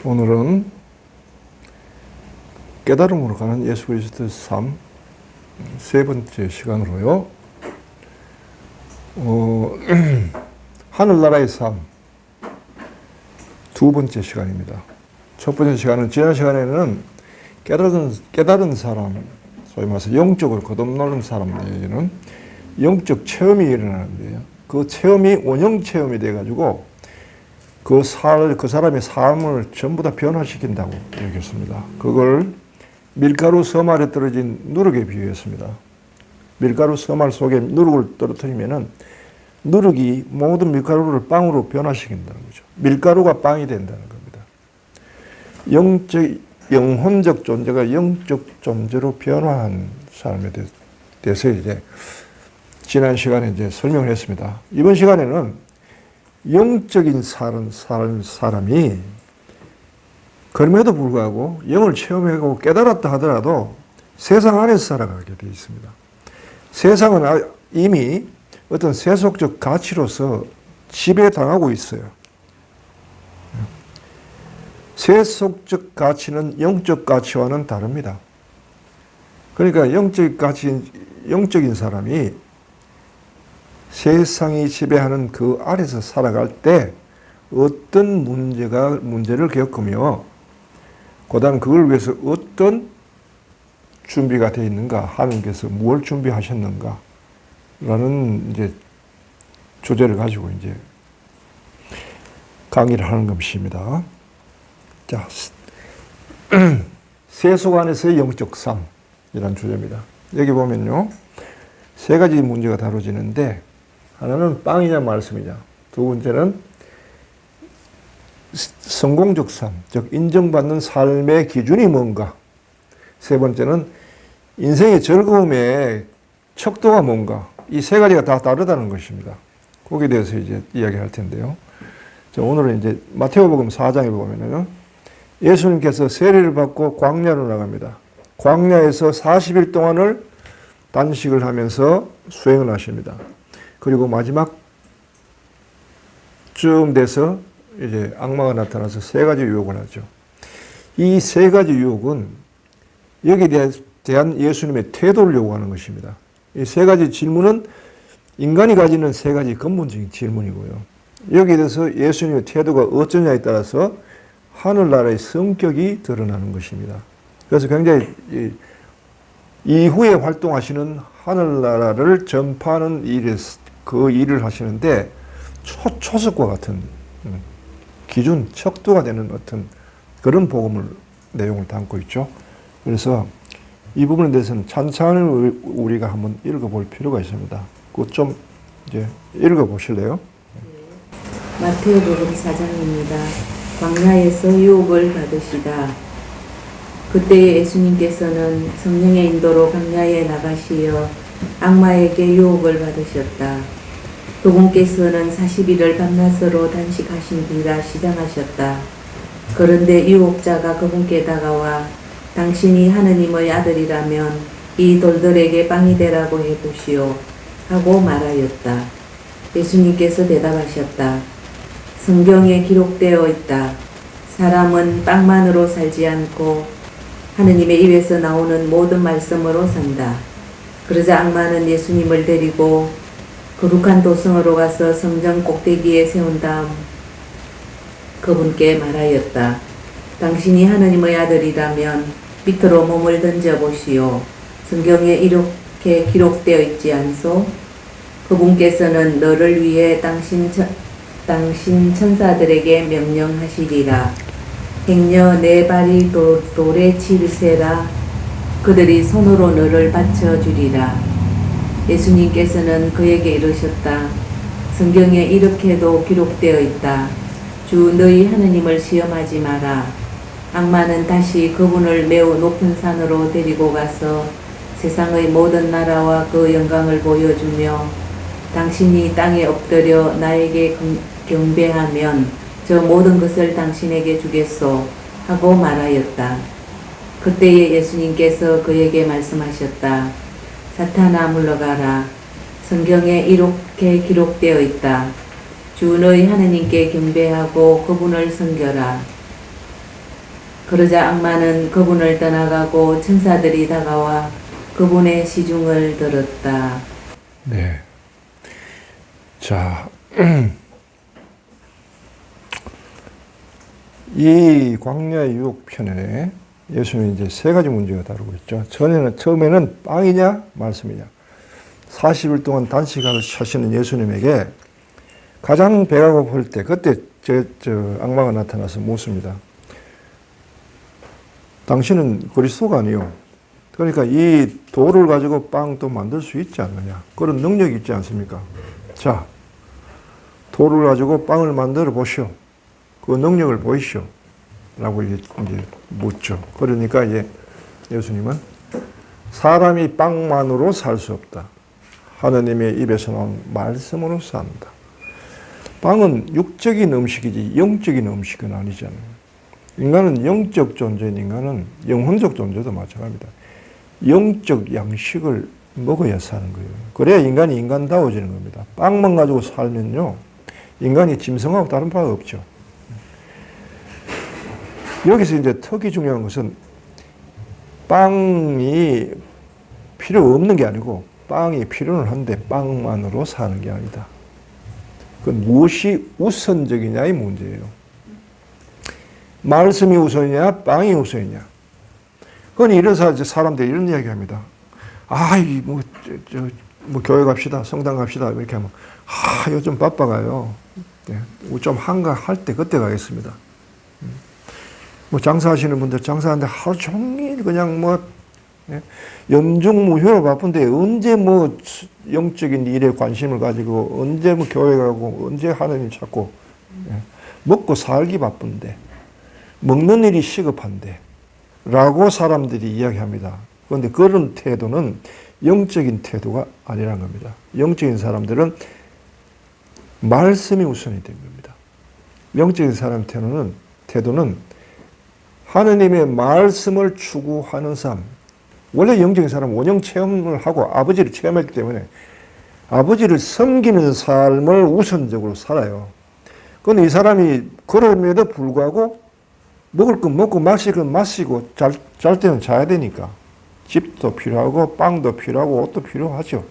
오늘은 깨달음으로 가는 예수 그리스도의 삶 세 번째 시간으로요. 하늘나라의 삶 두 번째 시간입니다. 첫 번째 시간은 지난 시간에는 깨달은 사람, 소위 말해서 영적으로 거듭나는 사람에게는 영적 체험이 일어나는데요. 그 체험이 원형 체험이 돼가지고 그 사람의 삶을 전부 다 변화시킨다고 얘기했습니다. 그걸 밀가루 섬 아래 떨어진 누룩에 비유했습니다. 밀가루 섬 알 속에 누룩을 떨어뜨리면은 누룩이 모든 밀가루를 빵으로 변화시킨다는 거죠. 밀가루가 빵이 된다는 겁니다. 영혼적 존재가 영적 존재로 변화한 사람에 대해서 이제 지난 시간에 이제 설명을 했습니다. 이번 시간에는 영적인 사람이 그럼에도 불구하고 영을 체험하고 깨달았다 하더라도 세상 안에서 살아가게 되어 있습니다. 세상은 이미 어떤 세속적 가치로서 지배당하고 있어요. 세속적 가치는 영적 가치와는 다릅니다. 그러니까 영적인 사람이 세상이 지배하는 그 아래서 살아갈 때 어떤 문제를 겪으며 그다음 그걸 위해서 어떤 준비가 되어 있는가, 하나님께서 무엇을 준비하셨는가 라는 이제 주제를 가지고 이제 강의를 하는 것입니다. 자, 세속 안에서의 영적 삶이라는 주제입니다. 여기 보면요, 세 가지 문제가 다뤄지는데 하나는 빵이냐 말씀이냐, 두 번째는 성공적 삶, 즉 인정받는 삶의 기준이 뭔가, 세 번째는 인생의 즐거움의 척도가 뭔가, 이 세 가지가 다 다르다는 것입니다. 거기에 대해서 이제 이야기할 텐데요. 자, 오늘은 이제 마태복음 4장에 보면요, 예수님께서 세례를 받고 광야로 나갑니다. 광야에서 40일 동안을 단식을 하면서 수행을 하십니다. 그리고 마지막 쯤 돼서 이제 악마가 나타나서 세 가지 유혹을 하죠. 이 세 가지 유혹은 여기에 대한 예수님의 태도를 요구하는 것입니다. 이 세 가지 질문은 인간이 가지는 세 가지 근본적인 질문이고요. 여기에 대해서 예수님의 태도가 어쩌냐에 따라서 하늘나라의 성격이 드러나는 것입니다. 그래서 굉장히 이후에 활동하시는 하늘나라를 전파하는 그 일을 하시는데 초석과 같은 기준, 척도가 되는 어떤 그런 내용을 담고 있죠. 그래서 이 부분에 대해서는 찬찬히 우리가 한번 읽어볼 필요가 있습니다. 그거 좀 이제 읽어보실래요? 마태복음 4장입니다. 광야에서 유혹을 받으시다. 그때 예수님께서는 성령의 인도로 광야에 나가시어 악마에게 유혹을 받으셨다. 그분께서는 40일을 밤낮으로 단식하신지라 시장하셨다. 그런데 유혹자가 그분께 다가와 당신이 하느님의 아들이라면 이 돌들에게 빵이 되라고 해보시오 하고 말하였다. 예수님께서 대답하셨다. 성경에 기록되어 있다. 사람은 빵만으로 살지 않고 하느님의 입에서 나오는 모든 말씀으로 산다. 그러자 악마는 예수님을 데리고 거룩한 도성으로 가서 성전 꼭대기에 세운 다음 그분께 말하였다. 당신이 하느님의 아들이라면 밑으로 몸을 던져보시오. 성경에 이렇게 기록되어 있지 않소? 그분께서는 너를 위해 당신 천사들에게 명령하시리라. 행여 내 발이 돌에 치르세라. 그들이 손으로 너를 받쳐주리라. 예수님께서는 그에게 이르셨다. 성경에 이렇게도 기록되어 있다. 주 너희 하느님을 시험하지 마라. 악마는 다시 그분을 매우 높은 산으로 데리고 가서 세상의 모든 나라와 그 영광을 보여주며 당신이 땅에 엎드려 나에게 경배하면 저 모든 것을 당신에게 주겠소 하고 말하였다. 그때에 예수님께서 그에게 말씀하셨다. 사탄아 물러가라. 성경에 이렇게 기록되어 있다. 주 너희 하느님께 경배하고 그분을 섬겨라. 그러자 악마는 그분을 떠나가고 천사들이 다가와 그분의 시중을 들었다. 네. 자, 이 광야의 유혹 편에 예수님이 이제 세 가지 문제가 다루고 있죠. 처음에는 빵이냐, 말씀이냐. 40일 동안 단식하고 하시는 예수님에게 가장 배가 고플 때, 그때 악마가 나타나서 묻습니다. 당신은 그리스도가 아니요. 그러니까 이 돌을 가지고 빵도 만들 수 있지 않느냐. 그런 능력이 있지 않습니까? 자, 돌을 가지고 빵을 만들어 보시오. 그 능력을 보이시오. 라고 이제 묻죠. 그러니까 이제 예수님은 사람이 빵만으로 살 수 없다. 하느님의 입에서 나온 말씀으로 산다. 빵은 육적인 음식이지 영적인 음식은 아니잖아요. 인간은 영적 존재인 인간은 영혼적 존재도 마찬가지입니다. 영적 양식을 먹어야 사는 거예요. 그래야 인간이 인간다워지는 겁니다. 빵만 가지고 살면요, 인간이 짐승하고 다른 바가 없죠. 여기서 이제 특히 중요한 것은 빵이 필요 없는 게 아니고 빵이 필요는 한데 빵만으로 사는 게 아니다. 그건 무엇이 우선적이냐의 문제예요. 말씀이 우선이냐, 빵이 우선이냐. 그건 이래서 사람들이 이런 이야기 합니다. 교회 갑시다, 성당 갑시다. 이렇게 하면, 요즘 바빠가요. 네, 좀 한가할 때 그때 가겠습니다. 장사하시는 분들 장사하는데 하루 종일 그냥 연중무휴로 바쁜데 언제 영적인 일에 관심을 가지고 언제 교회 가고 언제 하나님 찾고 먹고 살기 바쁜데 먹는 일이 시급한데 라고 사람들이 이야기합니다. 그런데 그런 태도는 영적인 태도가 아니라는 겁니다. 영적인 사람들은 말씀이 우선이 된 겁니다. 영적인 사람의 태도는 하느님의 말씀을 추구하는 삶. 원래 영적인 사람은 원형 체험을 하고 아버지를 체험했기 때문에 아버지를 섬기는 삶을 우선적으로 살아요. 그런데 이 사람이 그럼에도 불구하고 먹을 건 먹고 마실 건 마시고 잘 때는 자야 되니까 집도 필요하고 빵도 필요하고 옷도 필요하죠.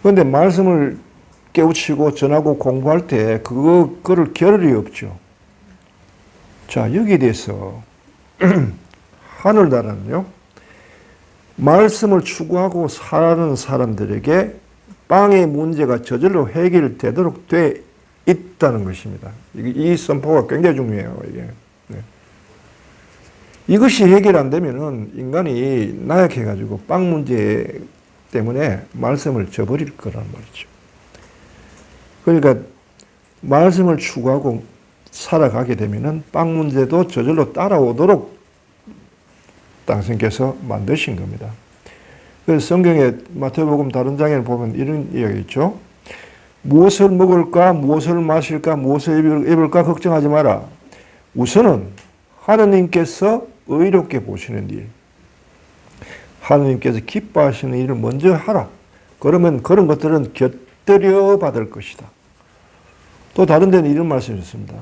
그런데 말씀을 깨우치고 전하고 공부할 때 그거를 겨를이 없죠. 자, 여기에 대해서 하늘나라는요, 말씀을 추구하고 살아가는 사람들에게 빵의 문제가 저절로 해결되도록 돼 있다는 것입니다. 이 선포가 굉장히 중요해요, 이게. 네. 이것이 해결 안 되면은 인간이 나약해가지고 빵 문제 때문에 말씀을 저버릴 거란 말이죠. 그러니까 말씀을 추구하고 살아가게 되면은 빵 문제도 저절로 따라오도록 당신께서 만드신 겁니다. 그래서 성경에 마태복음 다른 장에는 보면 이런 이야기 있죠. 무엇을 먹을까, 무엇을 마실까, 무엇을 입을까 걱정하지 마라. 우선은 하느님께서 의롭게 보시는 일, 하느님께서 기뻐하시는 일을 먼저 하라. 그러면 그런 것들은 곁들여 받을 것이다. 또 다른 데는 이런 말씀이 있습니다.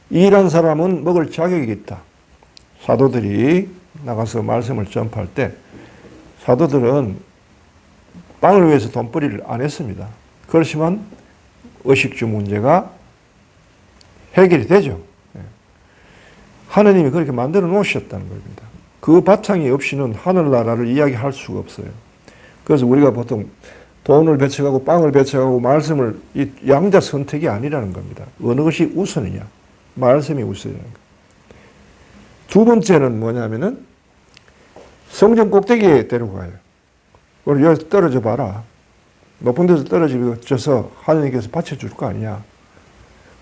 일한 사람은 먹을 자격이 있다. 사도들이 나가서 말씀을 전파할 때 사도들은 빵을 위해서 돈벌이를 안 했습니다. 그렇지만 의식주 문제가 해결이 되죠. 하느님이 그렇게 만들어 놓으셨다는 겁니다. 그 바탕이 없이는 하늘나라를 이야기할 수가 없어요. 그래서 우리가 보통 돈을 배척하고 빵을 배척하고 말씀을 이 양자 선택이 아니라는 겁니다. 어느 것이 우선이냐? 말씀이 우선이라는 거예요. 두 번째는 뭐냐면은 성전 꼭대기에 데려가요. 우리 여기 떨어져 봐라. 높은 데서 떨어져서 하느님께서 받쳐줄 거 아니냐.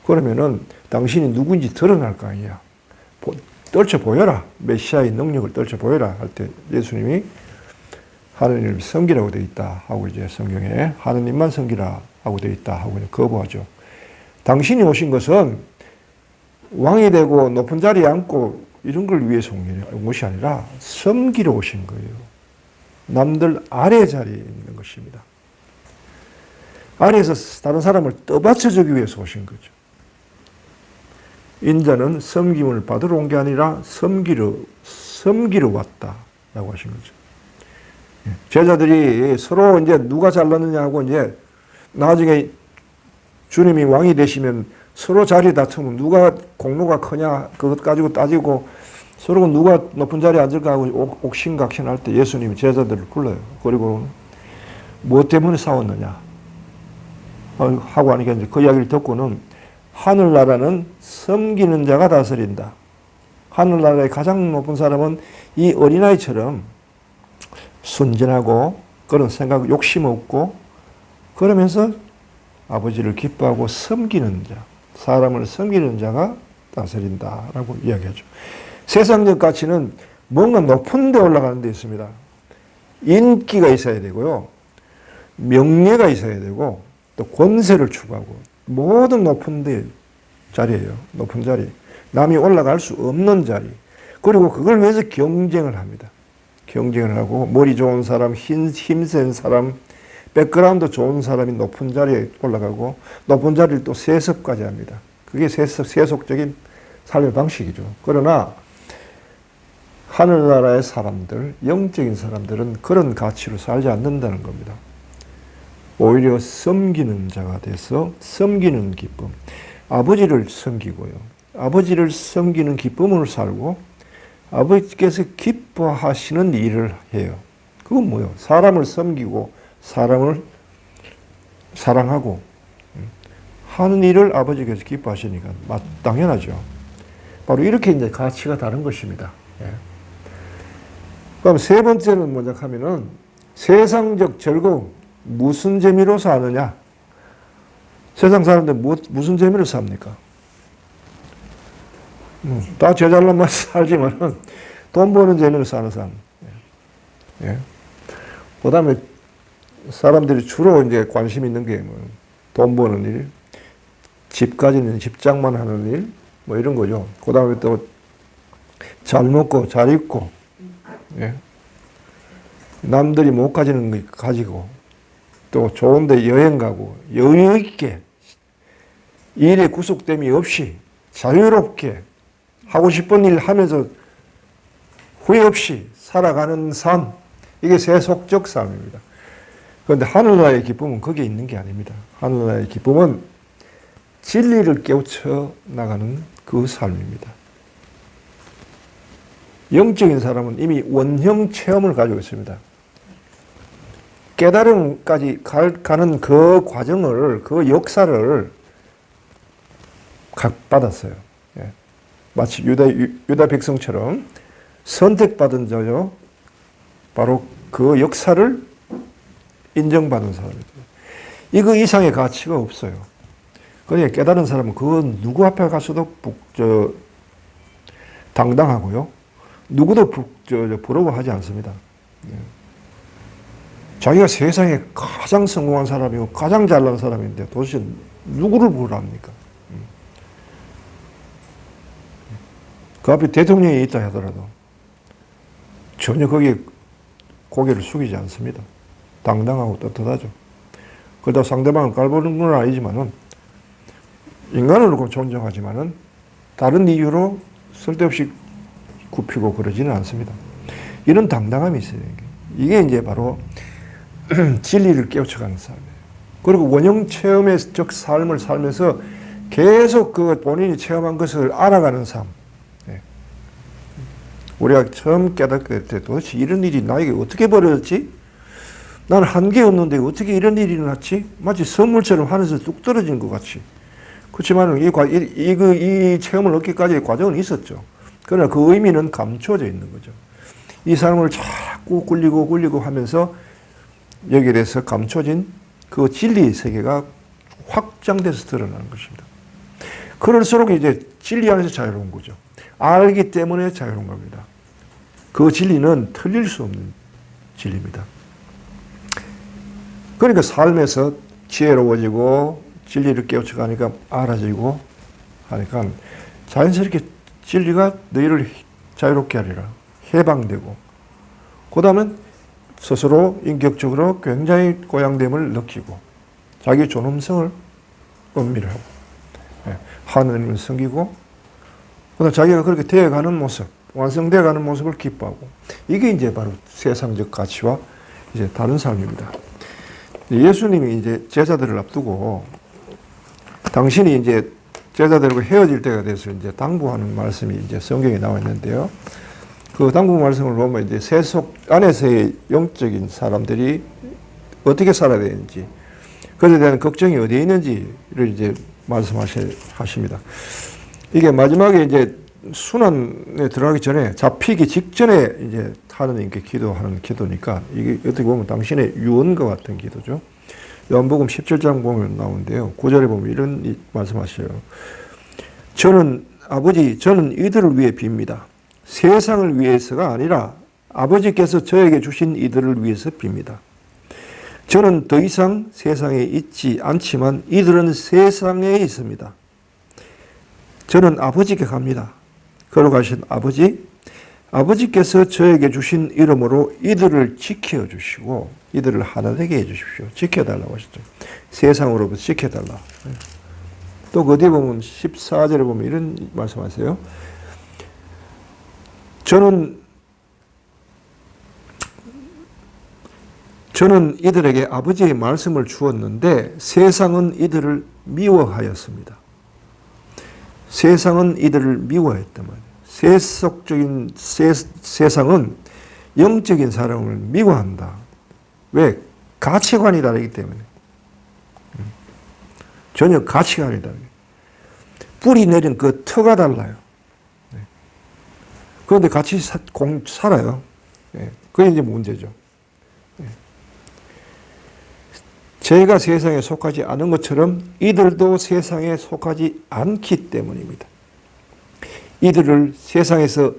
그러면은 당신이 누군지 드러날 거 아니냐. 떨쳐 보여라. 메시아의 능력을 떨쳐 보여라. 할 때 예수님이 하느님을 섬기라고 되어 있다 하고 이제 성경에 하느님만 섬기라 하고 되어 있다 하고 거부하죠. 당신이 오신 것은 왕이 되고 높은 자리에 앉고 이런 걸 위해서 온 것이 아니라 섬기러 오신 거예요. 남들 아래 자리에 있는 것입니다. 아래에서 다른 사람을 떠받쳐주기 위해서 오신 거죠. 인자는 섬김을 받으러 온 게 아니라 섬기러 왔다라고 하신 거죠. 제자들이 서로 이제 누가 잘났느냐 하고 이제 나중에 주님이 왕이 되시면 서로 자리 다투면 누가 공로가 크냐 그것 가지고 따지고 서로 누가 높은 자리에 앉을까 하고 옥신각신할 때 예수님이 제자들을 불러요. 그리고 무엇 때문에 싸웠느냐 하고 하니까 이제 그 이야기를 듣고는 하늘나라는 섬기는 자가 다스린다. 하늘나라의 가장 높은 사람은 이 어린아이처럼 순진하고 그런 생각, 욕심 없고 그러면서 아버지를 기뻐하고 섬기는 자, 사람을 섬기는 자가 다스린다라고 이야기하죠. 세상적 가치는 뭔가 높은 데 올라가는 데 있습니다. 인기가 있어야 되고요. 명예가 있어야 되고 또 권세를 추구하고 모든 높은 데 자리예요. 높은 자리. 남이 올라갈 수 없는 자리. 그리고 그걸 위해서 경쟁을 합니다. 경쟁을 하고 머리 좋은 사람, 힘센 사람, 백그라운드 좋은 사람이 높은 자리에 올라가고 높은 자리를 또 세습까지 합니다. 그게 세속적인 삶의 방식이죠. 그러나 하늘나라의 사람들, 영적인 사람들은 그런 가치로 살지 않는다는 겁니다. 오히려 섬기는 자가 돼서 섬기는 기쁨. 아버지를 섬기고요. 아버지를 섬기는 기쁨으로 살고 아버지께서 기뻐하시는 일을 해요. 그건 뭐예요? 사람을 섬기고 사람을 사랑하고 하는 일을 아버지께서 기뻐하시니까 당연하죠. 바로 이렇게 이제 가치가 다른 것입니다. 예. 그럼 세 번째는 뭐냐 하면은 세상적 즐거움. 무슨 재미로 사느냐? 세상 사람들 무슨 재미로 삽니까? 다 제잘난만 살지만은 돈 버는 재미로 사는 사람. 예. 그 다음에 사람들이 주로 이제 관심 있는 게 뭐 돈 버는 일, 집 가지는 집장만 하는 일, 뭐 이런 거죠. 그 다음에 또 잘 먹고 잘 입고, 예. 남들이 못 가지는 거 가지고, 또 좋은데 여행 가고, 여유 있게, 일에 구속됨이 없이 자유롭게 하고 싶은 일 하면서 후회 없이 살아가는 삶, 이게 세속적 삶입니다. 그런데 하늘나라의 기쁨은 거기에 있는 게 아닙니다. 하늘나라의 기쁨은 진리를 깨우쳐 나가는 그 삶입니다. 영적인 사람은 이미 원형 체험을 가지고 있습니다. 깨달음까지 가는 그 과정을, 그 역사를 받았어요. 예. 마치 유다 백성처럼 선택받은 자요. 바로 그 역사를 인정받은 사람입니다. 이거 이상의 가치가 없어요. 그러니까 깨달은 사람은 그 누구 앞에 가서도 당당하고요. 누구도 부러워하지 않습니다. 예. 자기가 세상에 가장 성공한 사람이고 가장 잘난 사람인데 도대체 누구를 부러워합니까? 그 앞에 대통령이 있다 하더라도 전혀 거기에 고개를 숙이지 않습니다. 당당하고 떳떳하죠. 그러다 상대방을 깔보는 건 아니지만은 인간을 놓고 존중하지만은 다른 이유로 쓸데없이 굽히고 그러지는 않습니다. 이런 당당함이 있어요. 이게 이제 바로 진리를 깨우쳐가는 삶이에요. 그리고 원형 체험적 삶을 살면서 계속 그 본인이 체험한 것을 알아가는 삶. 우리가 처음 깨닫게 될 때 도대체 이런 일이 나에게 어떻게 벌어졌지? 나는 한 게 없는데 어떻게 이런 일이 일어났지? 마치 선물처럼 하늘에서 뚝 떨어진 것 같이. 그렇지만 이 체험을 얻기까지의 과정은 있었죠. 그러나 그 의미는 감춰져 있는 거죠. 이 사람을 자꾸 굴리고 하면서 여기에 대해서 감춰진 그 진리의 세계가 확장돼서 드러나는 것입니다. 그럴수록 이제 진리 안에서 자유로운 거죠. 알기 때문에 자유로운 겁니다. 그 진리는 틀릴 수 없는 진리입니다. 그러니까 삶에서 지혜로워지고 진리를 깨우쳐가니까 알아지고 하니까 자연스럽게 진리가 너희를 자유롭게 하리라. 해방되고 그 다음에 스스로 인격적으로 굉장히 고양됨을 느끼고 자기 존엄성을 은밀하고 하나님을 섬기고 그러나 자기가 그렇게 되어가는 모습, 완성되어가는 모습을 기뻐하고, 이게 이제 바로 세상적 가치와 이제 다른 삶입니다. 예수님이 이제 제자들을 앞두고 당신이 이제 제자들과 헤어질 때가 돼서 이제 당부하는 말씀이 이제 성경에 나와 있는데요. 그 당부 말씀을 보면 이제 세속 안에서의 영적인 사람들이 어떻게 살아야 되는지, 그에 대한 걱정이 어디에 있는지를 이제 말씀하십니다. 이게 마지막에 이제 순환에 들어가기 전에, 잡히기 직전에 이제 하느님께 기도하는 기도니까 이게 어떻게 보면 당신의 유언과 같은 기도죠. 요한복음 17장 보면 나오는데요. 9절에 보면 이런 말씀하셔요. 저는 이들을 위해 빕니다. 세상을 위해서가 아니라 아버지께서 저에게 주신 이들을 위해서 빕니다. 저는 더 이상 세상에 있지 않지만 이들은 세상에 있습니다. 저는 아버지께 갑니다. 걸어가신 아버지께서 저에게 주신 이름으로 이들을 지켜주시고 이들을 하나 되게 해주십시오. 지켜달라고 하셨죠. 세상으로부터 지켜달라. 또 어디에 보면 14절에 보면 이런 말씀하세요. 저는 이들에게 아버지의 말씀을 주었는데 세상은 이들을 미워하였습니다. 세상은 이들을 미워했단 말이에요. 세상은 영적인 사람을 미워한다. 왜? 가치관이 다르기 때문에. 전혀 가치관이 다르게. 뿌리 내린 그 터가 달라요. 그런데 같이 살아요. 그게 이제 문제죠. 저희가 세상에 속하지 않은 것처럼 이들도 세상에 속하지 않기 때문입니다. 이들을 세상에서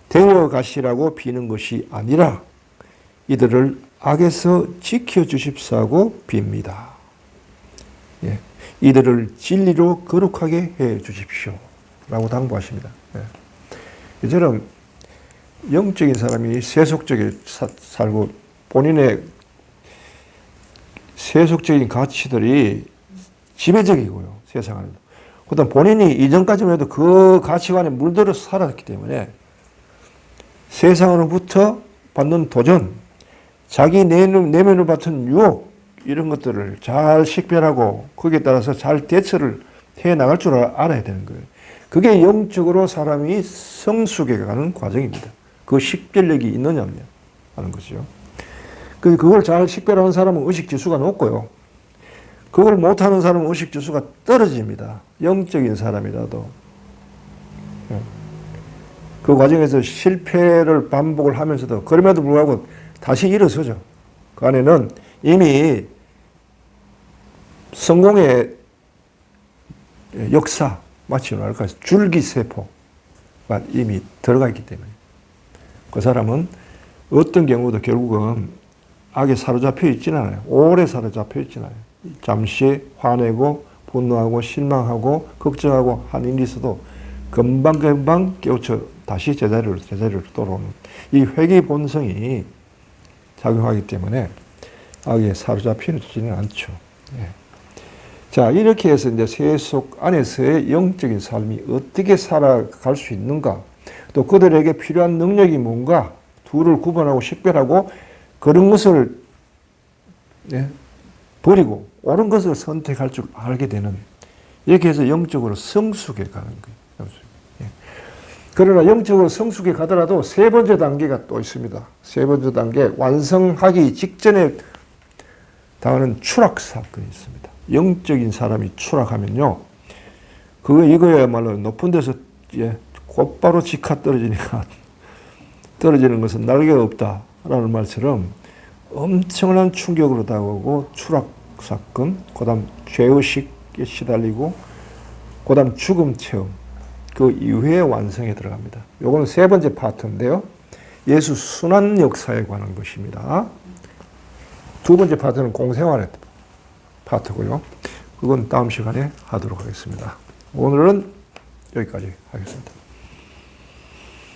데려가시라고 비는 것이 아니라 이들을 악에서 지켜주십사고 빕니다. 이들을 진리로 거룩하게 해 주십시오. 라고 당부하십니다. 이처럼 영적인 사람이 세속적에 살고 본인의 세속적인 가치들이 지배적이고요. 세상 안에도. 그다음 본인이 이전까지만 해도 그 가치관에 물들어서 살았기 때문에 세상으로부터 받는 도전, 자기 내면을 받은 유혹, 이런 것들을 잘 식별하고 거기에 따라서 잘 대처를 해 나갈 줄 알아야 되는 거예요. 그게 영적으로 사람이 성숙해 가는 과정입니다. 그 식별력이 있느냐 없느냐 하는 것이죠. 그걸 잘 식별하는 사람은 의식지수가 높고요. 그걸 못하는 사람은 의식지수가 떨어집니다. 영적인 사람이라도. 그 과정에서 실패를 반복을 하면서도 그럼에도 불구하고 다시 일어서죠. 그 안에는 이미 성공의 역사, 마치 뭐랄까 줄기세포가 이미 들어가 있기 때문에 그 사람은 어떤 경우도 결국은 악에 사로잡혀 있지는 않아요. 오래 사로잡혀 있지는 않아요. 잠시 화내고 분노하고 실망하고 걱정하고 하는 일이 있어도 금방금방 깨우쳐 다시 제자리로 돌아오는 이 회개 본성이 작용하기 때문에 악에 사로잡히지는 않죠. 자, 이렇게 해서 이제 세속 안에서의 영적인 삶이 어떻게 살아갈 수 있는가, 또 그들에게 필요한 능력이 뭔가, 둘을 구분하고 식별하고 그런 것을 버리고 옳은 것을 선택할 줄 알게 되는, 이렇게 해서 영적으로 성숙해 가는 거예요. 그러나 영적으로 성숙해 가더라도 세 번째 단계가 또 있습니다. 세 번째 단계, 완성하기 직전에 당하는 추락 사건이 있습니다. 영적인 사람이 추락하면요, 이거야말로 높은 데서 곧바로 직하 떨어지니까 떨어지는 것은 날개가 없다라는 말처럼 엄청난 충격으로 다가오고 추락 사건, 그다음 죄의식에 시달리고 그다음 죽음 체험, 그 이후에 완성에 들어갑니다. 요거는 세 번째 파트인데요. 예수 순환 역사에 관한 것입니다. 두 번째 파트는 공생활의 파트고요. 그건 다음 시간에 하도록 하겠습니다. 오늘은 여기까지 하겠습니다.